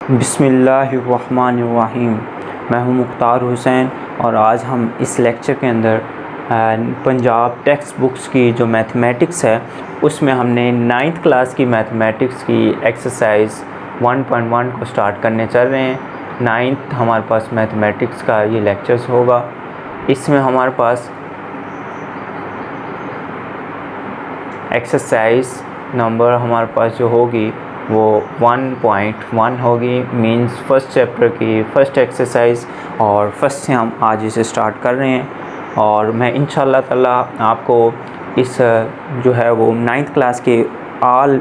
बिस्मिल्लाहिर्रहमानिर्रहीम। मैं हूं मुख्तार हुसैन और आज हम इस लेक्चर के अंदर पंजाब टेक्स्ट बुक्स की जो मैथमेटिक्स है उसमें हमने 9th क्लास की मैथमेटिक्स की एक्सरसाइज 1.1 को स्टार्ट करने चल रहे हैं। 9th हमारे पास मैथमेटिक्स का ये लेक्चर्स होगा। इसमें हमारे पास एक्सरसाइज नंबर हमारे पास जो होगी वो 1.1 होगी, मींस फर्स्ट चैप्टर की फर्स्ट एक्सरसाइज, और फर्स्ट से हम आज इसे स्टार्ट कर रहे हैं। और मैं इंशाल्लाह ताला आपको इस जो है वो 9th क्लास के ऑल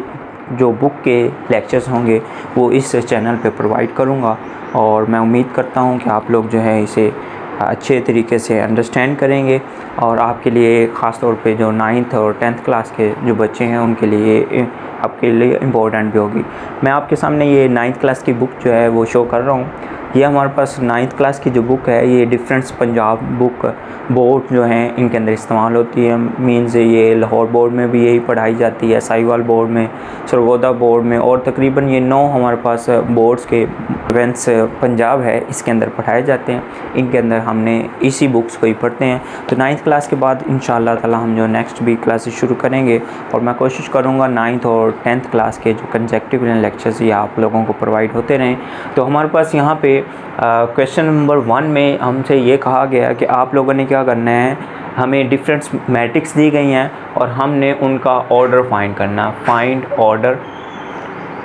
जो बुक के लेक्चर्स होंगे वो इस चैनल पे प्रोवाइड करूँगा, और मैं उम्मीद करता हूँ कि आप लोग जो है इसे अच्छे तरीके से अंडरस्टैंड करेंगे और आपके लिए ख़ास तौर पे जो 9th और 10th क्लास के जो बच्चे हैं उनके लिए आपके लिए इम्पोर्टेंट भी होगी। मैं आपके सामने ये 9th क्लास की बुक जो है वो शो कर रहा हूँ। ये हमारे पास 9th क्लास की जो बुक है ये डिफरेंस पंजाब बुक बोर्ड जो हैं इनके अंदर इस्तेमाल होती है। मींस ये लाहौर बोर्ड में भी यही पढ़ाई जाती है, साहिवाल बोर्ड में, सरगोदा बोर्ड में, और तकरीबन ये 9 हमारे पास बोर्ड्स के डिफरेंस पंजाब है इसके अंदर पढ़ाए जाते हैं। इनके अंदर हमने इसी बुक्स को ही पढ़ते हैं। तो 9th क्लास के बाद इंशाअल्लाह ताला हम जो नेक्स्ट भी क्लासेस शुरू करेंगे, और मैं कोशिश करूँगा 9th और 10th क्लास के जो कंसेक्टिव लेक्चर्स ये आप लोगों को प्रोवाइड होते रहें। तो हमारे पास यहाँ पे क्वेश्चन नंबर 1 में हमसे ये कहा गया कि आप लोगों ने क्या करना है, हमें डिफरेंस मैट्रिक्स दी गई हैं और हमने उनका ऑर्डर फाइंड करना। Find order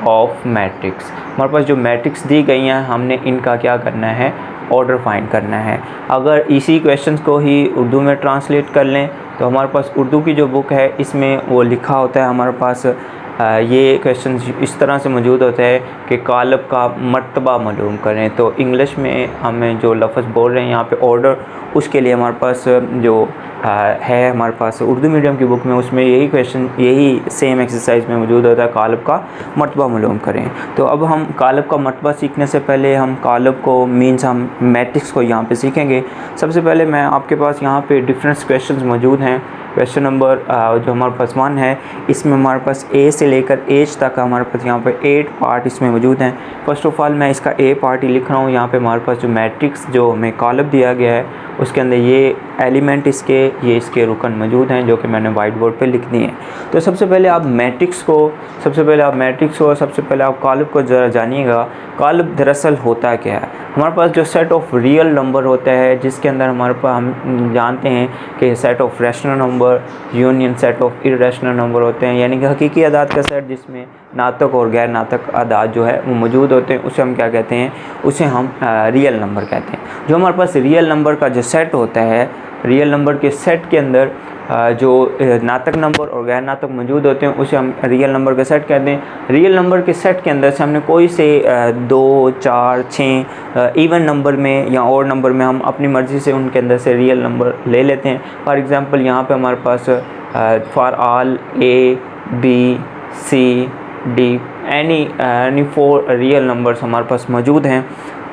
of matrix. हमारे पास जो मैट्रिक्स दी गई हैं हमने इनका क्या करना है, ऑर्डर फाइंड करना है। अगर इसी क्वेश्चन को ही उर्दू में ट्रांसलेट कर लें तो हमारे पास उर्दू की जो बुक है इसमें वो लिखा होता है हमारे पास ये क्वेश्चन इस तरह से मौजूद होता है कि कालब का मर्तबा मालूम करें। तो इंग्लिश में हमें जो लफ्ज़ बोल रहे हैं यहाँ पे ऑर्डर, उसके लिए हमारे पास जो है हमारे पास उर्दू मीडियम की बुक में उसमें यही क्वेश्चन यही सेम एक्सरसाइज में मौजूद होता है, कालब का मर्तबा मालूम करें। तो अब हम कालब का मर्तबा सीखने से पहले हम कालब को मीन्स हम मैट्रिक्स को यहाँ पे सीखेंगे। सबसे पहले मैं आपके पास यहाँ पे डिफरेंस क्वेश्चंस मौजूद हैं। क्वेश्चन नंबर जो हमारे पास 1 है इसमें हमारे पास ए से लेकर एच तक हमारे पास यहाँ पे 8 पार्ट इसमें मौजूद हैं। फ़र्स्ट ऑफ़ ऑल मैं इसका ए पार्ट ही लिख रहा हूँ। यहाँ पे हमारे पास जो मैट्रिक्स जो हमें कॉलम दिया गया है उसके अंदर ये एलिमेंट ये इसके रुकन मौजूद हैं जो कि मैंने वाइट बोर्ड पे लिख दिए हैं। तो सबसे पहले आप मैट्रिक्स को सबसे पहले आप कॉलम को ज़रा जानिएगा। कॉलम दरअसल होता क्या है, हमारे पास जो सेट ऑफ रियल नंबर होता है जिसके अंदर हमारे पास हम जानते हैं कि set of rational number union set of irrational number होते हैं, यानी कि हकीकी अदाद का सेट जिसमें नातक और गैर नातक अदाद जो है वो मौजूद होते हैं, उसे हम क्या कहते हैं, उसे हम रियल नंबर कहते हैं। जो हमारे पास रियल नंबर का जो सेट होता है, रियल नंबर के सेट के अंदर जो नातक नंबर और गैर नातक मौजूद होते हैं उसे हम रियल नंबर का सेट कहते हैं। रियल नंबर के सेट के अंदर से हमने कोई से 2, 4, 6 इवन नंबर में या और नंबर में हम अपनी मर्ज़ी से उनके अंदर से रियल नंबर ले लेते हैं। फॉर एग्ज़ाम्पल यहाँ पे हमारे पास for all A, B, C, D any 4 real numbers हमारे पास मौजूद हैं।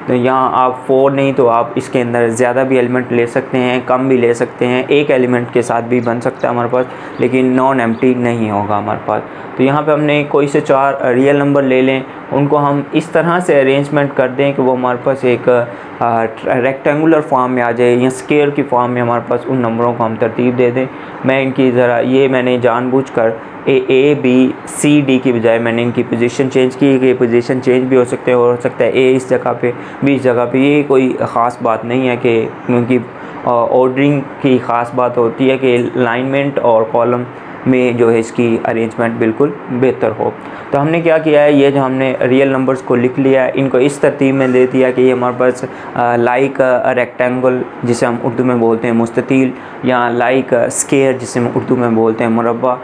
तो यहाँ आप 4 नहीं तो आप इसके अंदर ज़्यादा भी एलिमेंट ले सकते हैं, कम भी ले सकते हैं, एक एलिमेंट के साथ भी बन सकता है हमारे पास, लेकिन नॉन एम्प्टी नहीं होगा हमारे पास। तो यहाँ पे हमने कोई से 4 रियल नंबर ले लें, उनको हम इस तरह से अरेंजमेंट कर दें कि वो हमारे पास एक रेक्टेंगुलर फॉर्म में आ जाए या स्क्वायर की फॉर्म में हमारे पास उन नंबरों को हम तरतीब दे दें। मैं इनकी ज़रा ये मैंने जानबूझकर A, B, C, D की बजाय मैंने इनकी पोजीशन चेंज की कि पोजीशन चेंज भी हो सकते हैं, हो सकता है A इस जगह पे, B इस जगह पे। ये कोई ख़ास बात नहीं है कि क्योंकि ऑर्डरिंग की ख़ास बात होती है कि अलाइनमेंट और कॉलम में जो है इसकी अरेंजमेंट बिल्कुल बेहतर हो। तो हमने क्या किया है, ये जो हमने रियल नंबर्स को लिख लिया है इनको इस तरतीब में दे दिया कि ये हमारे पास लाइक रेक्टेंगल जिसे हम उर्दू में बोलते हैं मुस्ततील, या लाइक स्क्वायर जिसे हम उर्दू में बोलते हैं मुरब्बा।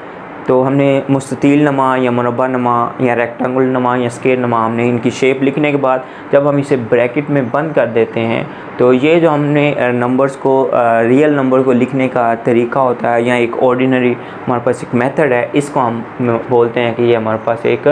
तो हमने मुस्ततील नमा या मुरब्बा नमा या रेक्टेंगल नमा या स्क्वायर नमा हमने इनकी शेप लिखने के बाद जब हम इसे ब्रैकेट में बंद कर देते हैं तो ये जो हमने नंबर्स को रियल नंबर को लिखने का तरीका होता है या एक ऑर्डिनरी हमारे पास एक मेथड है, इसको हम बोलते हैं कि ये हमारे पास एक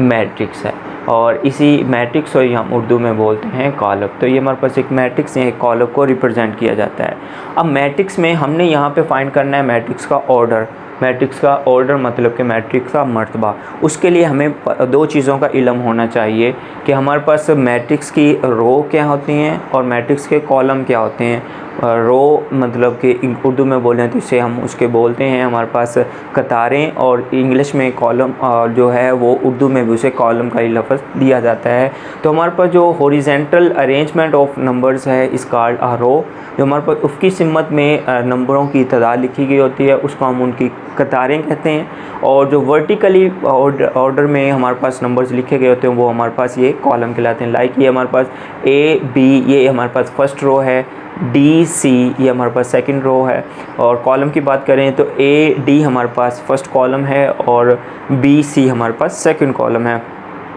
मैट्रिक्स है, और इसी मैट्रिक्स को ही हम उर्दू में बोलते हैं कॉलम। तो ये हमारे पास एक मैट्रिक्स या एक कॉलम को रिप्रेजेंट किया जाता है। अब मैट्रिक्स में हमने यहाँ पे फाइंड करना है मैट्रिक्स का ऑर्डर। मैट्रिक्स का ऑर्डर मतलब कि मैट्रिक्स का मर्तबा। उसके लिए हमें दो चीज़ों का इल्म होना चाहिए कि हमारे पास मैट्रिक्स की रो क्या होती हैं और मैट्रिक्स के कॉलम क्या होते हैं। रो मतलब कि उर्दू में बोलें तो इसे हम उसके बोलते हैं हमारे पास कतारें, और इंग्लिश में कॉलम जो है वो उर्दू में भी उसे कॉलम का ही लफ्ज़ दिया जाता है। तो हमारे पास जो हॉरिजेंटल अरेंजमेंट ऑफ नंबर्स है इस कॉल्ड अ रो। जो हमारे पास उफ़क़ी सिमत में नंबरों की तादाद लिखी गई होती है उसको हम उनकी कतारें कहते हैं, और जो वर्टिकली ऑर्डर में हमारे पास नंबर्स लिखे गए होते हैं वो हमारे पास ये कॉलम कहलाते हैं। लाइक ये हमारे पास ए बी ये हमारे पास फर्स्ट रो है, डी सी ये हमारे पास सेकंड रो है, और कॉलम की बात करें तो ए डी हमारे पास फर्स्ट कॉलम है और बी सी हमारे पास सेकंड कॉलम है।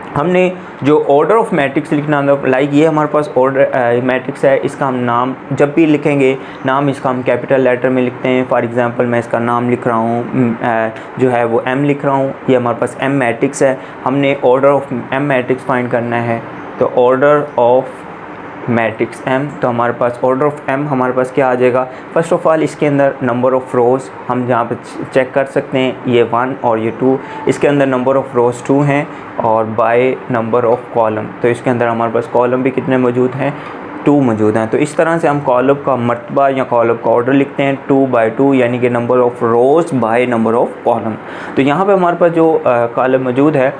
हमने जो ऑर्डर ऑफ मैट्रिक्स लिखना लाइक ये हमारे पास ऑर्डर मैट्रिक्स है, इसका हम नाम जब भी लिखेंगे नाम इसका हम कैपिटल लेटर में लिखते हैं। फॉर एग्जांपल मैं इसका नाम लिख रहा हूँ जो है वो एम लिख रहा हूँ, ये हमारे पास एम मैट्रिक्स है। हमने order of M matrix find करना है, तो ऑर्डर ऑफ मैट्रिक्स एम, तो हमारे पास ऑर्डर ऑफ एम हमारे पास क्या आ जाएगा। फ़र्स्ट ऑफ़ ऑल इसके अंदर नंबर ऑफ़ रोज़ हम जहाँ पे चेक कर सकते हैं, ये 1 और ये 2, इसके अंदर नंबर ऑफ़ रोज़ 2 हैं और बाय नंबर ऑफ़ कॉलम, तो इसके अंदर हमारे पास कॉलम भी कितने मौजूद हैं, 2 मौजूद हैं। तो इस तरह से हम कॉलम का मर्तबा या कॉलम का ऑर्डर लिखते हैं 2 बाई 2, यानी कि number of rows by number of column. तो यहाँ पे हमारे पास जो कॉलम मौजूद है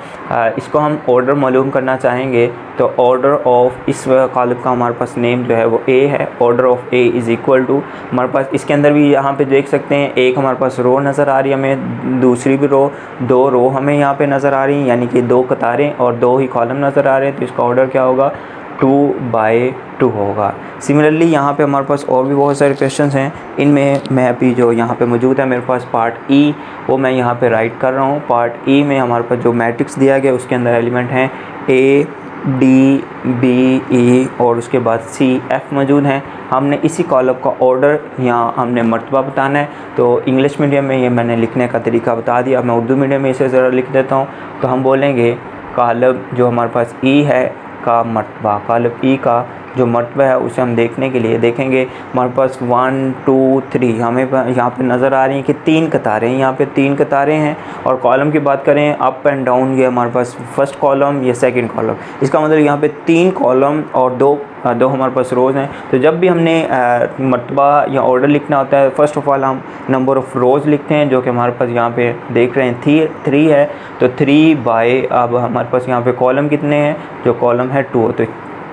इसको हम ऑर्डर मालूम करना चाहेंगे, तो ऑर्डर ऑफ़ इस कॉलम का हमारे पास नेम जो है वो ए है। Order of A is equal to हमारे पास इसके अंदर भी यहाँ पे देख सकते हैं एक हमारे पास रो नज़र आ रही है हमें, दूसरी भी रो, 2 रो हमें यहाँ पे नज़र आ रही हैं, यानी कि 2 कतारें और 2 ही कॉलम नज़र आ रहे हैं। तो इसका ऑर्डर क्या होगा, 2 बाई 2 होगा। सिमिलरली यहाँ पे हमारे पास और भी बहुत सारे क्वेश्चंस हैं, इनमें मैं अभी जो यहाँ पे मौजूद है मेरे पास पार्ट ई वो मैं यहाँ पे राइट कर रहा हूँ। पार्ट ई में हमारे पास जो मैट्रिक्स दिया गया उसके अंदर एलिमेंट हैं ए डी बी ई और उसके बाद सी एफ़ मौजूद हैं। हमने इसी कॉलम का ऑर्डर यहाँ हमने मर्तबा बताना है। तो इंग्लिश मीडियम में ये मैंने लिखने का तरीका बता दिया, मैं उर्दू मीडियम में इसे ज़रा लिख देता हूँ। तो हम बोलेंगे कॉलम जो हमारे पास ई है का मर्तबा, कॉलम ई का जो मर्तबा है उसे हम देखने के लिए देखेंगे हमारे पास 1 2 3 हमें यहाँ पे नज़र आ रही हैं कि 3 कतारें, यहाँ पे 3 कतारें हैं। और कॉलम की बात करें अप एंड डाउन, ये हमारे पास फर्स्ट कॉलम ये सेकंड कॉलम, इसका मतलब यहाँ पे 3 कॉलम और दो हमारे पास रोज़ हैं। तो जब भी हमने मर्तबा या ऑर्डर लिखना होता है फर्स्ट ऑफ़ ऑल हम नंबर ऑफ़ रोज़ लिखते हैं, जो कि हमारे पास यहाँ पे देख रहे हैं 3 है, तो 3 बाय अब हमारे पास यहाँ पे कॉलम कितने हैं, जो कॉलम है 2। तो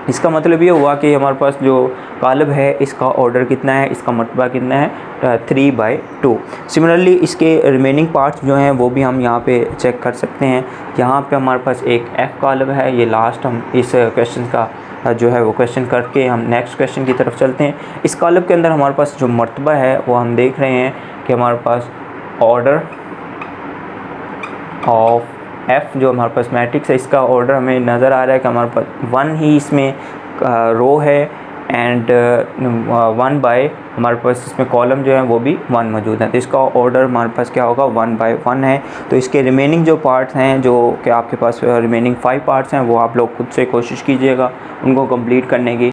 इसका मतलब ये हुआ कि हमारे पास जो कॉलम है इसका ऑर्डर कितना है, इसका मर्तबा कितना है, 3 बाई 2। सिमिलरली इसके रिमेनिंग पार्ट्स जो हैं वो भी हम यहाँ पे चेक कर सकते हैं। यहाँ पे हमारे पास एक एफ़ कॉलम है, ये लास्ट हम इस क्वेश्चन का जो है वो क्वेश्चन करके हम नेक्स्ट क्वेश्चन की तरफ चलते हैं। इस कॉलम के अंदर हमारे पास जो मर्तबा है वो हम देख रहे हैं कि हमारे पास ऑर्डर ऑफ एफ़ जो हमारे पास मैट्रिक्स है इसका ऑर्डर हमें नज़र आ रहा है कि हमारे पास 1 ही इसमें रो है एंड 1 बाय हमारे पास इसमें कॉलम जो है वो भी 1 मौजूद है। तो इसका ऑर्डर हमारे पास क्या होगा, 1 बाय 1 है। तो इसके रिमेनिंग जो पार्ट्स हैं, जो कि आपके पास रिमेनिंग 5 पार्ट्स हैं, वो आप लोग खुद से कोशिश कीजिएगा उनको कंप्लीट करने की।